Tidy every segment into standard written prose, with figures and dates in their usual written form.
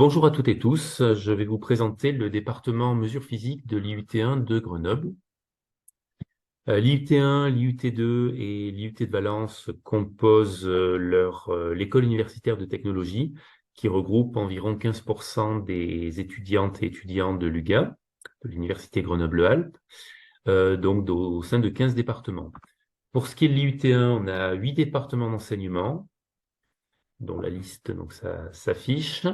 Bonjour à toutes et tous, je vais vous présenter le département mesures physiques de l'IUT1 de Grenoble. L'IUT1, l'IUT2 et l'IUT de Valence composent l'école universitaire de technologie qui regroupe environ 15% des étudiantes et étudiants de l'UGA, de l'Université Grenoble-Alpes, donc au sein de 15 départements. Pour ce qui est de l'IUT1, on a 8 départements d'enseignement, dont la liste s'affiche,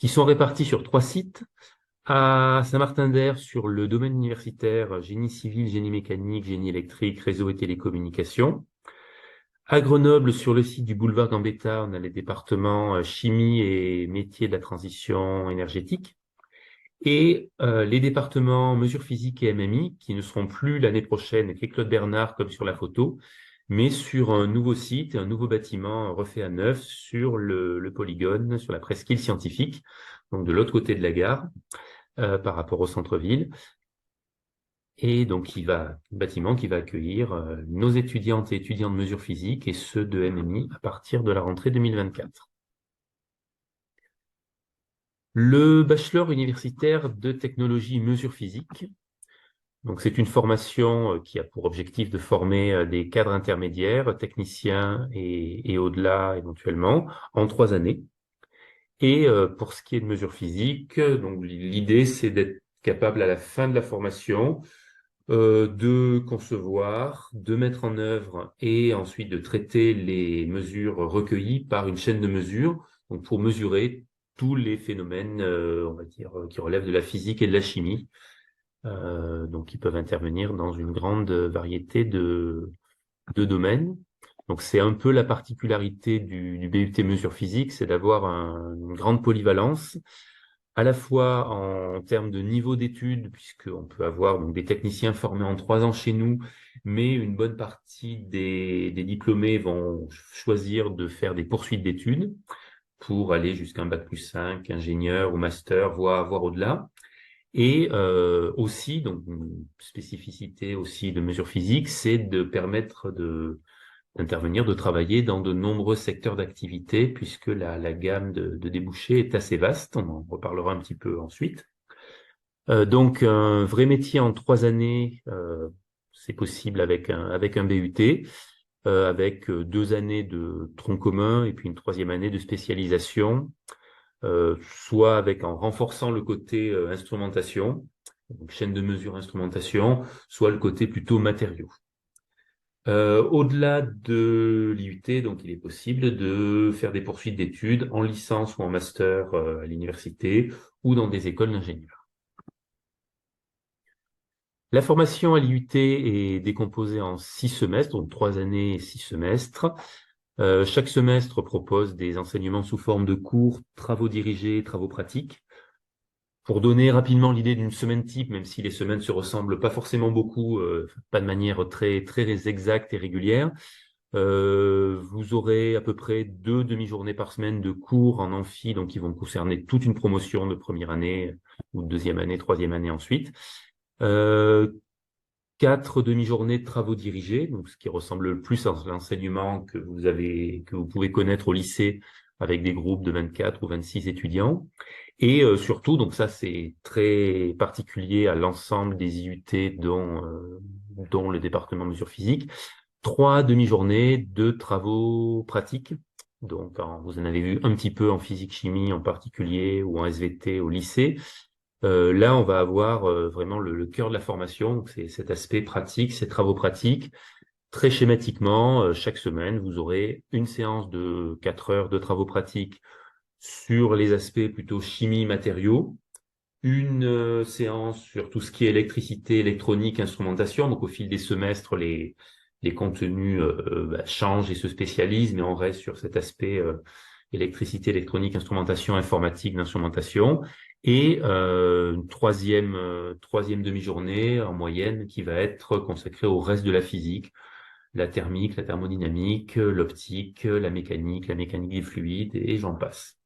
qui sont répartis sur 3 sites. À Saint-Martin-d'Hères, sur le domaine universitaire, génie civil, génie mécanique, génie électrique, réseau et télécommunications. À Grenoble, sur le site du boulevard Gambetta, on a les départements chimie et métiers de la transition énergétique. Et les départements mesures physiques et MMI, qui ne seront plus l'année prochaine avec Claude Bernard comme sur la photo, mais sur un nouveau site, un nouveau bâtiment refait à neuf sur le polygone, sur la presqu'île scientifique, donc de l'autre côté de la gare. Par rapport au centre-ville. Et donc, bâtiment qui va accueillir nos étudiantes et étudiants de mesures physiques et ceux de MMI à partir de la rentrée 2024. Le bachelor universitaire de technologie mesures physiques. Donc, c'est une formation qui a pour objectif de former des cadres intermédiaires, techniciens et au-delà éventuellement, en 3 années. Et pour ce qui est de mesures physiques, donc l'idée, c'est d'être capable à la fin de la formation de concevoir, de mettre en œuvre et ensuite de traiter les mesures recueillies par une chaîne de mesures, donc pour mesurer tous les phénomènes, on va dire, qui relèvent de la physique et de la chimie, donc qui peuvent intervenir dans une grande variété de domaines. Donc c'est un peu la particularité du BUT mesures physiques, c'est d'avoir une grande polyvalence à la fois en termes de niveau d'études, puisqu'on peut avoir donc, des techniciens formés en 3 ans chez nous, mais une bonne partie des diplômés vont choisir de faire des poursuites d'études pour aller jusqu'à un bac+5, ingénieur ou master, voire au-delà. Et aussi, donc une spécificité aussi de mesures physiques, c'est de permettre d'intervenir, de travailler dans de nombreux secteurs d'activité, puisque la gamme de débouchés est assez vaste. On en reparlera un petit peu ensuite. Donc, un vrai métier en 3 années, c'est possible avec un BUT, avec 2 années de tronc commun et puis une 3e année de spécialisation, soit en renforçant le côté instrumentation, donc chaîne de mesure instrumentation, soit le côté plutôt matériaux. Au-delà de l'IUT, donc il est possible de faire des poursuites d'études en licence ou en master à l'université ou dans des écoles d'ingénieurs. La formation à l'IUT est décomposée en 6 semestres, donc 3 années et 6 semestres. Chaque semestre propose des enseignements sous forme de cours, travaux dirigés, travaux pratiques. Pour donner rapidement l'idée d'une semaine type, même si les semaines se ressemblent pas forcément beaucoup, pas de manière très, très exacte et régulière, vous aurez à peu près 2 demi-journées par semaine de cours en amphi, donc qui vont concerner toute une promotion de première année ou de 2e année, 3e année ensuite. 4 demi-journées de travaux dirigés, donc ce qui ressemble le plus à l'enseignement que vous pouvez connaître au lycée avec des groupes de 24 ou 26 étudiants. Et surtout, donc ça c'est très particulier à l'ensemble des IUT dont le département mesures physiques, 3 demi-journées de travaux pratiques. Donc vous en avez vu un petit peu en physique-chimie en particulier ou en SVT au lycée. Là, on va avoir vraiment le cœur de la formation, donc c'est cet aspect pratique, ces travaux pratiques. Très schématiquement, chaque semaine, vous aurez une séance de 4 heures de travaux pratiques sur les aspects plutôt chimie, matériaux, une séance sur tout ce qui est électricité, électronique, instrumentation. Donc au fil des semestres, les contenus changent et se spécialisent, mais on reste sur cet aspect électricité, électronique, instrumentation, informatique, d'instrumentation. Et une troisième demi-journée en moyenne qui va être consacrée au reste de la physique, la thermique, la thermodynamique, l'optique, la mécanique des fluides, et j'en passe.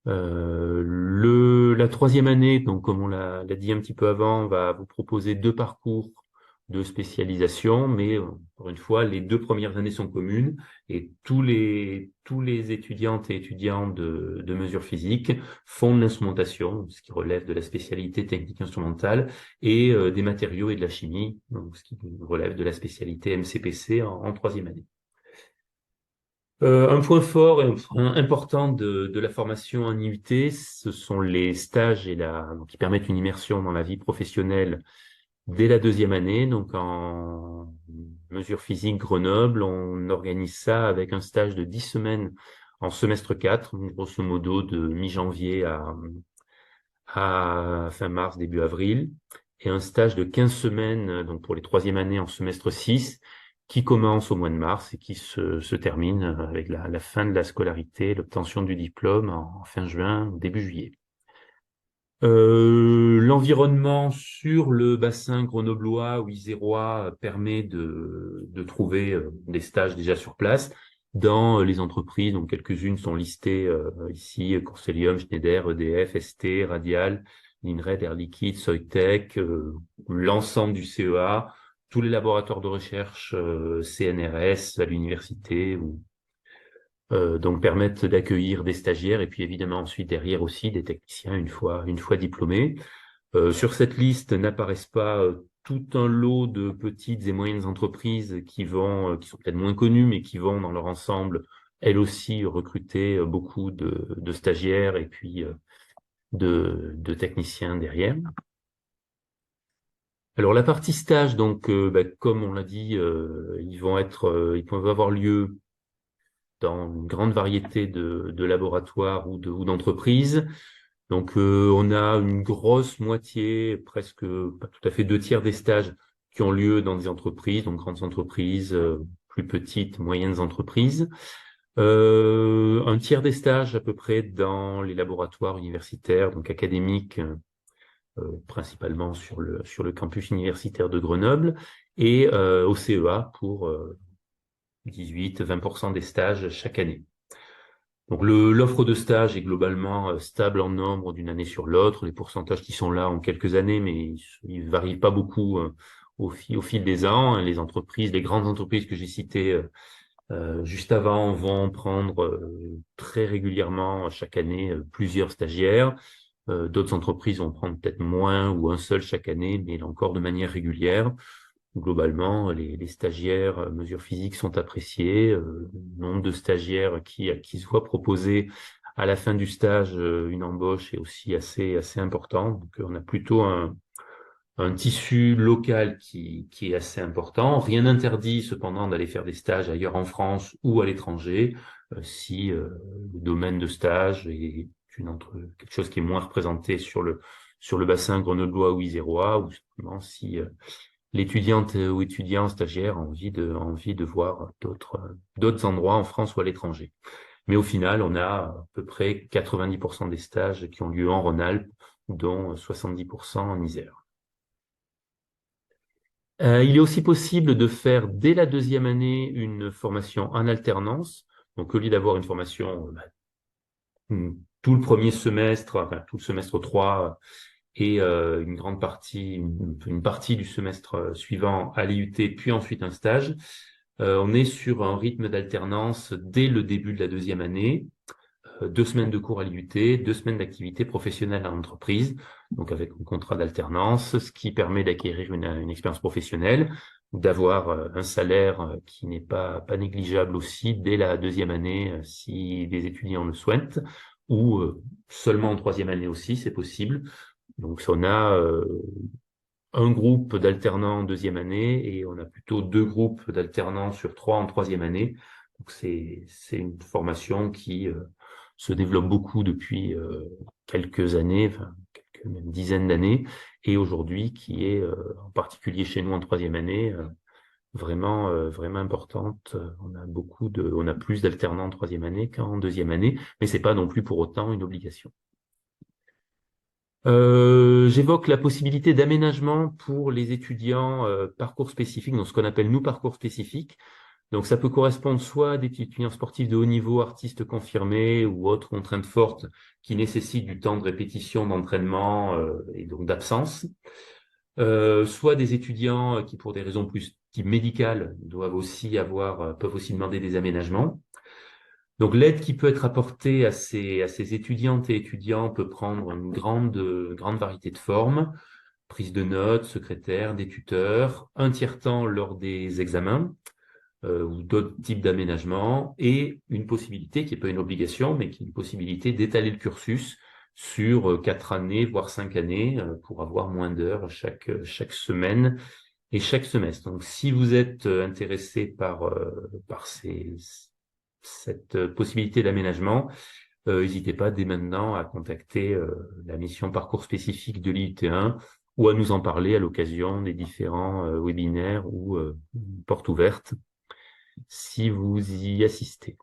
La 3e année, donc comme on l'a dit un petit peu avant, va vous proposer 2 parcours de spécialisation, mais encore une fois, les 2 premières années sont communes et tous les étudiantes et étudiants de mesures physiques font de l'instrumentation, ce qui relève de la spécialité technique instrumentale, et des matériaux et de la chimie, donc ce qui relève de la spécialité MCPC en 3e année. Un point fort et un point important de la formation en IUT, ce sont les stages donc, qui permettent une immersion dans la vie professionnelle dès la 2e année. Donc en mesure physique Grenoble, on organise ça avec un stage de 10 semaines en semestre 4, grosso modo de mi-janvier à fin mars, début avril, et un stage de 15 semaines donc pour les 3e années en semestre 6, qui commence au mois de mars et qui se termine avec la fin de la scolarité, l'obtention du diplôme en fin juin, début juillet. L'environnement sur le bassin grenoblois ou isérois permet de trouver des stages déjà sur place dans les entreprises. Donc quelques-unes sont listées ici: Constellium, Schneider, EDF, ST, Radial, Linred, Air Liquide, Soitec, l'ensemble du CEA, tous les laboratoires de recherche CNRS à l'université, donc permettent d'accueillir des stagiaires et puis évidemment ensuite derrière aussi des techniciens une fois diplômés. Sur cette liste n'apparaissent pas tout un lot de petites et moyennes entreprises qui sont peut-être moins connues, mais qui vont dans leur ensemble, elles aussi, recruter beaucoup de stagiaires et puis de techniciens derrière. Alors la partie stage, donc comme on l'a dit, ils peuvent avoir lieu dans une grande variété de laboratoires ou d'entreprises. Donc, on a une grosse moitié, presque pas tout à fait 2 tiers des stages qui ont lieu dans des entreprises, donc grandes entreprises, plus petites, moyennes entreprises. 1 tiers des stages à peu près dans les laboratoires universitaires, donc académiques, principalement sur le campus universitaire de Grenoble, et au CEA pour 18-20% des stages chaque année. Donc l'offre de stage est globalement stable en nombre d'une année sur l'autre. Les pourcentages qui sont là en quelques années, mais ils varient pas beaucoup au fil des ans. Les grandes entreprises que j'ai citées juste avant vont prendre très régulièrement chaque année plusieurs stagiaires. D'autres entreprises vont prendre peut-être moins ou un seul chaque année, mais là encore de manière régulière. Globalement, les stagiaires mesures physiques sont appréciés. Le nombre de stagiaires qui se voient proposer à la fin du stage une embauche est aussi assez important. Donc, on a plutôt un tissu local qui est assez important. Rien n'interdit cependant d'aller faire des stages ailleurs en France ou à l'étranger si le domaine de stage est quelque chose qui est moins représenté sur le bassin grenoblois ou isérois, ou simplement si l'étudiante ou étudiant stagiaire a envie de voir d'autres endroits en France ou à l'étranger. Mais au final, on a à peu près 90% des stages qui ont lieu en Rhône-Alpes, dont 70% en Isère. Il est aussi possible de faire dès la 2e année une formation en alternance. Donc au lieu d'avoir une formation tout le premier semestre, enfin tout le semestre 3, et une partie du semestre suivant à l'IUT, puis ensuite un stage. On est sur un rythme d'alternance dès le début de la 2e année, 2 semaines de cours à l'IUT, 2 semaines d'activité professionnelle à l'entreprise, donc avec un contrat d'alternance, ce qui permet d'acquérir une expérience professionnelle, d'avoir un salaire qui n'est pas négligeable aussi dès la 2e année si les étudiants le souhaitent, ou seulement en 3e année aussi, c'est possible. Donc, on a un groupe d'alternants en 2e année et on a plutôt 2 groupes d'alternants sur 3 en 3e année. Donc, c'est une formation qui se développe beaucoup depuis quelques années, enfin, quelques même dizaines d'années, et aujourd'hui qui est, en particulier chez nous en 3e année, vraiment importante. On a plus d'alternants en 3e année qu'en 2e année, mais c'est pas non plus pour autant une obligation. J'évoque la possibilité d'aménagement pour les étudiants parcours spécifiques, donc ce qu'on appelle nous parcours spécifiques. Donc ça peut correspondre soit à des étudiants sportifs de haut niveau, artistes confirmés ou autres contraintes fortes qui nécessitent du temps de répétition, d'entraînement et donc d'absence. soit des étudiants qui, pour des raisons plus type médicales, peuvent aussi demander des aménagements. Donc l'aide qui peut être apportée à ces étudiantes et étudiants peut prendre une grande variété de formes: prise de notes, secrétaire, des tuteurs, un tiers-temps lors des examens, ou d'autres types d'aménagements, et une possibilité, qui n'est pas une obligation, mais qui est une possibilité d'étaler le cursus sur 4 années, voire 5 années, pour avoir moins d'heures chaque semaine et chaque semestre. Donc, si vous êtes intéressé par cette possibilité d'aménagement, n'hésitez pas dès maintenant à contacter la mission parcours spécifique de l'IUT1 ou à nous en parler à l'occasion des différents webinaires ou portes ouvertes si vous y assistez.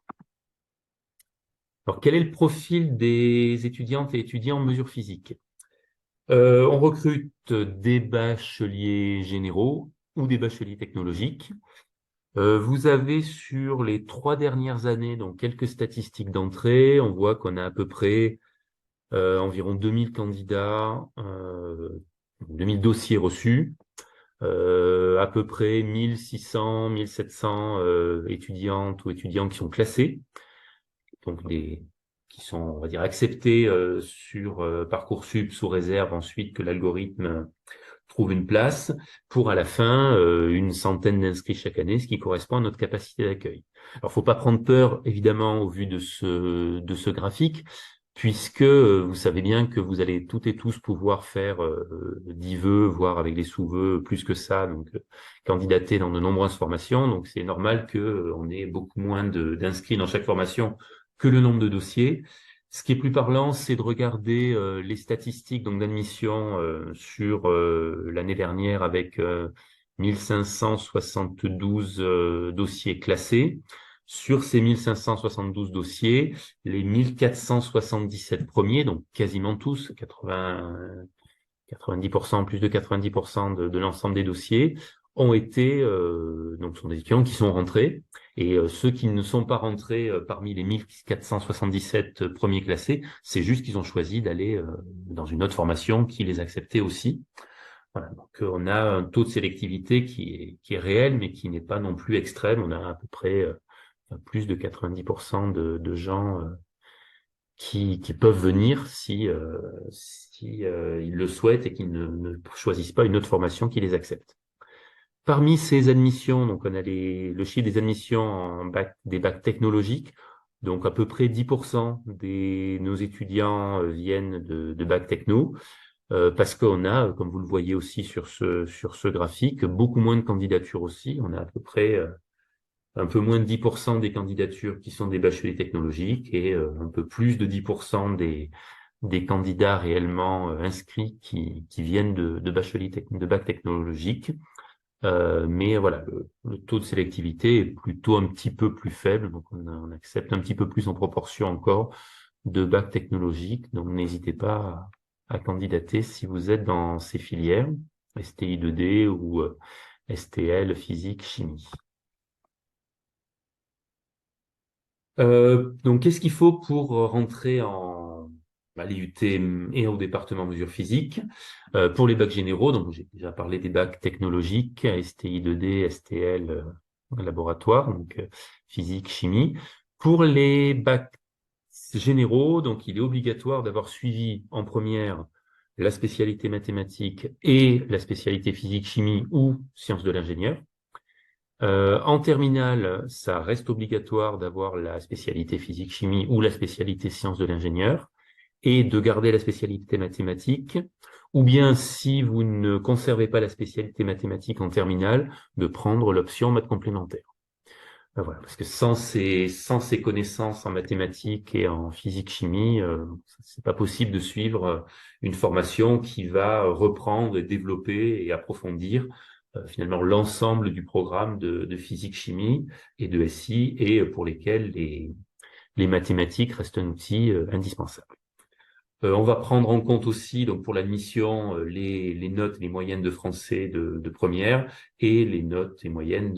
Alors, quel est le profil des étudiantes et étudiants en mesure physique? On recrute des bacheliers généraux ou des bacheliers technologiques. Vous avez sur les 3 dernières années donc quelques statistiques d'entrée. On voit qu'on a à peu près environ 2000 candidats, 2000 dossiers reçus, à peu près 1600, 1700 étudiantes ou étudiants qui sont classés, donc qui sont, on va dire, acceptés sur Parcoursup sous réserve ensuite que l'algorithme trouve une place, pour à la fin une centaine d'inscrits chaque année, ce qui correspond à notre capacité d'accueil. Alors, faut pas prendre peur, évidemment, au vu de ce graphique, puisque vous savez bien que vous allez toutes et tous pouvoir faire 10 vœux, voire avec des sous-vœux plus que ça, donc candidater dans de nombreuses formations. Donc, c'est normal que on ait beaucoup moins d'inscrits dans chaque formation que le nombre de dossiers. Ce qui est plus parlant, c'est de regarder les statistiques donc d'admission sur l'année dernière avec 1572 dossiers classés. Sur ces 1572 dossiers, les 1477 premiers, donc quasiment tous, 90%, plus de 90% de l'ensemble des dossiers, ont été, donc sont des étudiants qui sont rentrés, et ceux qui ne sont pas rentrés parmi les 1477 premiers classés, c'est juste qu'ils ont choisi d'aller dans une autre formation qui les acceptait aussi. Voilà, donc on a un taux de sélectivité qui est réel, mais qui n'est pas non plus extrême. On a à peu près plus de 90% de gens qui peuvent venir si ils le souhaitent et qu'ils ne choisissent pas une autre formation qui les accepte. Parmi ces admissions, donc on a le chiffre des admissions des bacs technologiques. Donc à peu près 10% de nos étudiants viennent de bac techno, parce qu'on a, comme vous le voyez aussi sur ce graphique, beaucoup moins de candidatures aussi. On a à peu près un peu moins de 10% des candidatures qui sont des bacheliers technologiques et un peu plus de 10% des candidats réellement inscrits qui viennent de bac technologique. Mais voilà, le taux de sélectivité est plutôt un petit peu plus faible, donc on accepte un petit peu plus en proportion encore de bac technologique. Donc n'hésitez pas à candidater si vous êtes dans ces filières, STI 2D ou STL, physique, chimie. Donc, qu'est-ce qu'il faut pour rentrer à l'IUT et au département mesures physiques? Pour les bacs généraux, donc j'ai déjà parlé des bacs technologiques, STI 2D, STL, laboratoire, donc physique, chimie. Pour les bacs généraux, donc il est obligatoire d'avoir suivi en première la spécialité mathématiques et la spécialité physique-chimie ou sciences de l'ingénieur. En terminale, ça reste obligatoire d'avoir la spécialité physique-chimie ou la spécialité sciences de l'ingénieur et de garder la spécialité mathématiques, ou bien si vous ne conservez pas la spécialité mathématique en terminale, de prendre l'option maths complémentaire. Voilà, parce que sans ces connaissances en mathématiques et en physique-chimie, c'est pas possible de suivre une formation qui va reprendre, développer et approfondir finalement l'ensemble du programme de physique-chimie et de SI, et pour lesquels les mathématiques restent un outil indispensable. On va prendre en compte aussi, donc pour l'admission, les notes, les moyennes de français de première et les notes et moyennes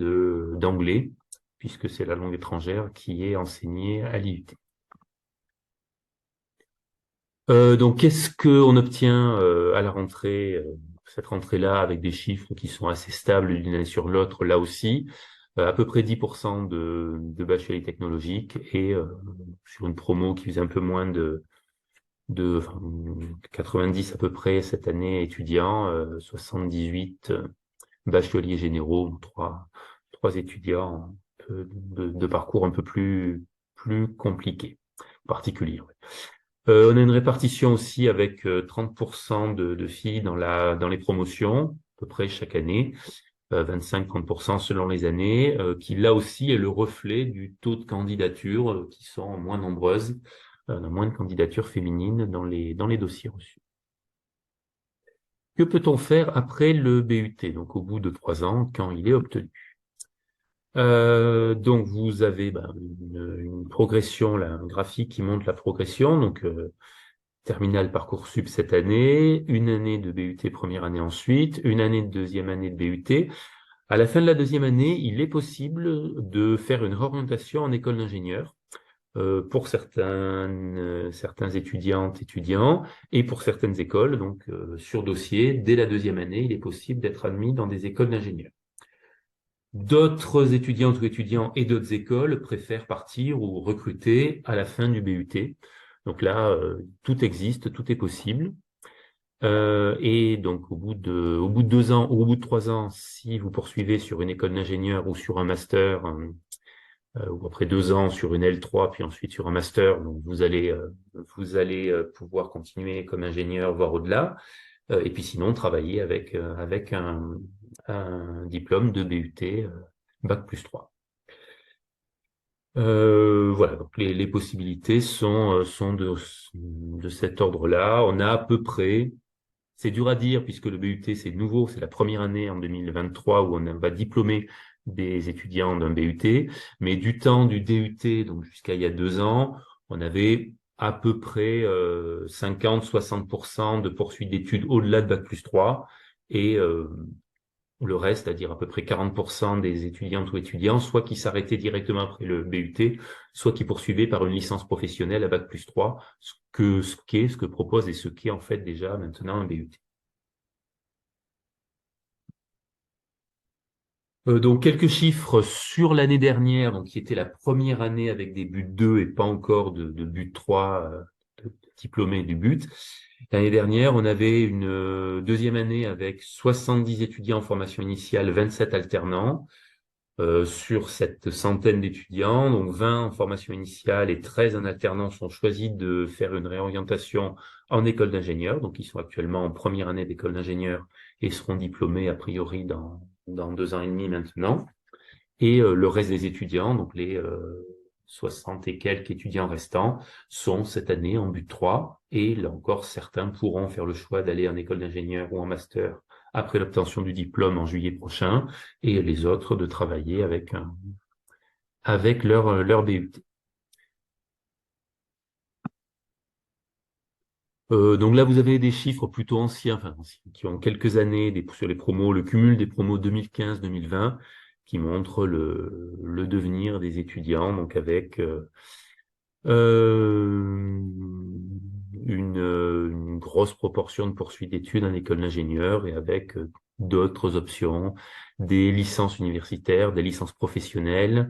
d'anglais, puisque c'est la langue étrangère qui est enseignée à l'IUT. Donc, qu'est-ce qu'on obtient à la rentrée? cette rentrée-là avec des chiffres qui sont assez stables d'une année sur l'autre, là aussi, à peu près 10% de bacheliers technologiques et sur une promo qui faisait un peu moins enfin, 90 à peu près cette année étudiants, 78 bacheliers généraux, trois étudiants de parcours un peu plus compliqués, particuliers. Ouais. On a une répartition aussi avec 30% de filles dans les promotions, à peu près chaque année, 25-30% selon les années, qui là aussi est le reflet du taux de candidature qui sont moins nombreuses, moins de candidatures féminines dans les dossiers reçus. Que peut-on faire après le BUT, donc au bout de 3 ans, quand il est obtenu? Donc vous avez une progression, là, un graphique qui montre la progression, donc terminale Parcoursup cette année, une année de BUT première année ensuite, une année de deuxième année de BUT. À la fin de la deuxième année, il est possible de faire une réorientation en école d'ingénieur pour certains étudiants et pour certaines écoles. Donc sur dossier, dès la deuxième année, il est possible d'être admis dans des écoles d'ingénieurs. D'autres étudiantes ou étudiants et d'autres écoles préfèrent partir ou recruter à la fin du BUT. Donc là, tout existe, tout est possible. Et donc, au bout de 2 ans ou au bout de 3 ans, si vous poursuivez sur une école d'ingénieur ou sur un master, ou après 2 ans sur une L3, puis ensuite sur un master, donc vous allez pouvoir continuer comme ingénieur, voire au-delà. Et puis sinon, travailler avec un diplôme de BUT, Bac+3. Voilà, donc les possibilités sont de cet ordre-là. On a à peu près, c'est dur à dire puisque le BUT c'est nouveau, c'est la première année en 2023 où on va diplômer des étudiants d'un BUT, mais du temps du DUT, donc jusqu'à il y a 2 ans, on avait à peu près 50-60% de poursuite d'études au-delà de Bac+3 et le reste, c'est-à-dire à peu près 40% des étudiantes ou étudiants, soit qui s'arrêtaient directement après le BUT, soit qui poursuivaient par une licence professionnelle à Bac+3, ce que propose et ce qu'est en fait déjà maintenant un BUT. Donc quelques chiffres sur l'année dernière, donc qui était la première année avec des buts 2 et pas encore de but 3 de diplômés du but. L'année dernière, on avait une deuxième année avec 70 étudiants en formation initiale, 27 alternants. Sur cette centaine d'étudiants, donc 20 en formation initiale et 13 en alternance ont choisi de faire une réorientation en école d'ingénieur. Donc, ils sont actuellement en première année d'école d'ingénieur et seront diplômés a priori dans 2 ans et demi maintenant. Et le reste des étudiants, donc les 60 et quelques étudiants restants, sont cette année en but 3. Et là encore, certains pourront faire le choix d'aller en école d'ingénieur ou en master après l'obtention du diplôme en juillet prochain, et les autres de travailler avec leur BUT. Donc là, vous avez des chiffres plutôt anciens, enfin anciens, qui ont quelques années sur les promos, le cumul des promos 2015-2020, qui montre le devenir des étudiants, donc avec une grosse proportion de poursuite d'études en école d'ingénieur et avec d'autres options, des licences universitaires, des licences professionnelles,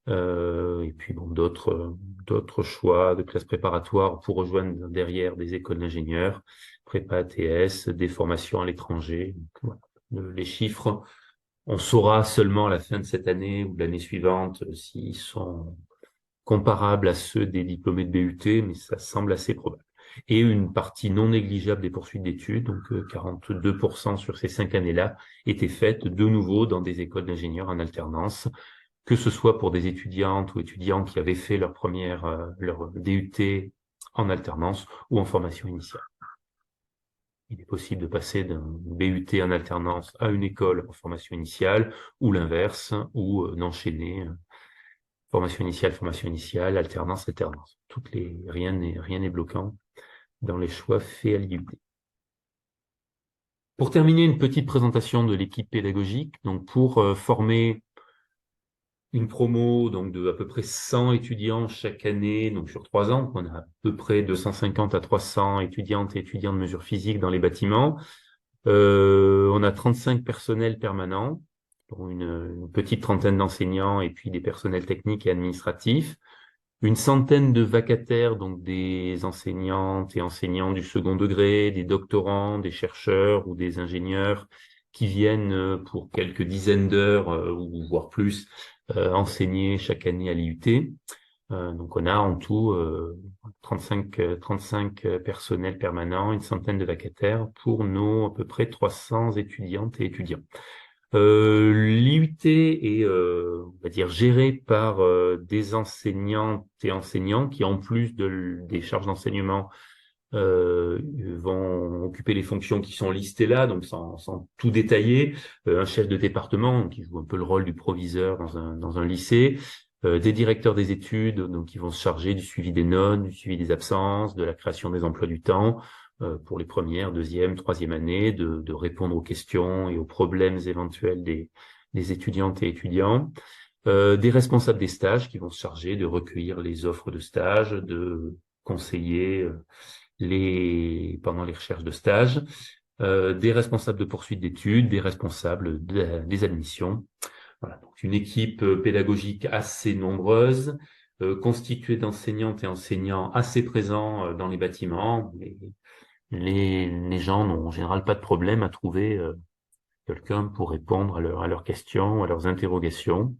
et puis bon, d'autres choix de classes préparatoires pour rejoindre derrière des écoles d'ingénieurs, prépa ATS, des formations à l'étranger. Voilà. Les chiffres, on saura seulement à la fin de cette année ou de l'année suivante s'ils sont comparables à ceux des diplômés de BUT, mais ça semble assez probable. Et une partie non négligeable des poursuites d'études, donc 42% sur ces 5 années-là, étaient faites de nouveau dans des écoles d'ingénieurs en alternance, que ce soit pour des étudiantes ou étudiants qui avaient fait leur DUT en alternance ou en formation initiale. Il est possible de passer d'un BUT en alternance à une école en formation initiale, ou l'inverse, ou d'enchaîner formation initiale, alternance. Rien n'est bloquant dans les choix faits à l'IUT. Pour terminer, une petite présentation de l'équipe pédagogique. Donc, pour former une promo donc de à peu près 100 étudiants chaque année, donc sur 3 ans, on a à peu près 250 à 300 étudiantes et étudiants de mesure physique dans les bâtiments. On a 35 personnels permanents, dont une petite trentaine d'enseignants et puis des personnels techniques et administratifs. Une centaine de vacataires, donc des enseignantes et enseignants du second degré, des doctorants, des chercheurs ou des ingénieurs qui viennent pour quelques dizaines d'heures ou voire plus enseigner chaque année à l'IUT. Donc on a en tout 35 personnels permanents, une centaine de vacataires pour nos à peu près 300 étudiantes et étudiants. L'IUT est, on va dire, géré par des enseignantes et enseignants qui, en plus des charges d'enseignement, vont occuper les fonctions qui sont listées là, donc sans tout détailler. Un chef de département qui joue un peu le rôle du proviseur dans un lycée. Des directeurs des études, donc qui vont se charger du suivi des notes, du suivi des absences, de la création des emplois du temps, pour les premières, deuxième, troisième années, de répondre aux questions et aux problèmes éventuels des étudiantes et étudiants. Des responsables des stages qui vont se charger de recueillir les offres de stage, de conseiller pendant les recherches de stage, des responsables de poursuite d'études, des responsables des admissions. Voilà, donc une équipe pédagogique assez nombreuse, constituée d'enseignantes et enseignants assez présents dans les bâtiments. Les gens n'ont en général pas de problème à trouver quelqu'un pour répondre à leurs questions, à leurs interrogations.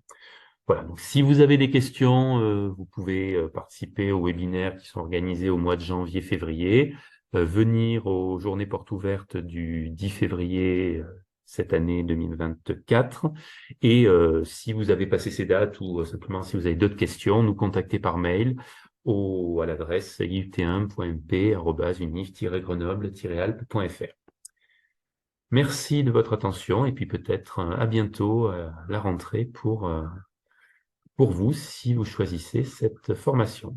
Voilà, donc si vous avez des questions, vous pouvez participer aux webinaires qui sont organisés au mois de janvier-février, venir aux journées portes ouvertes du 10 février cette année 2024. Et si vous avez passé ces dates ou simplement si vous avez d'autres questions, nous contacter par mail à l'adresse iut1.mp@unif-grenoble-alpes.fr. Merci de votre attention et puis peut-être à bientôt à la rentrée pour vous si vous choisissez cette formation.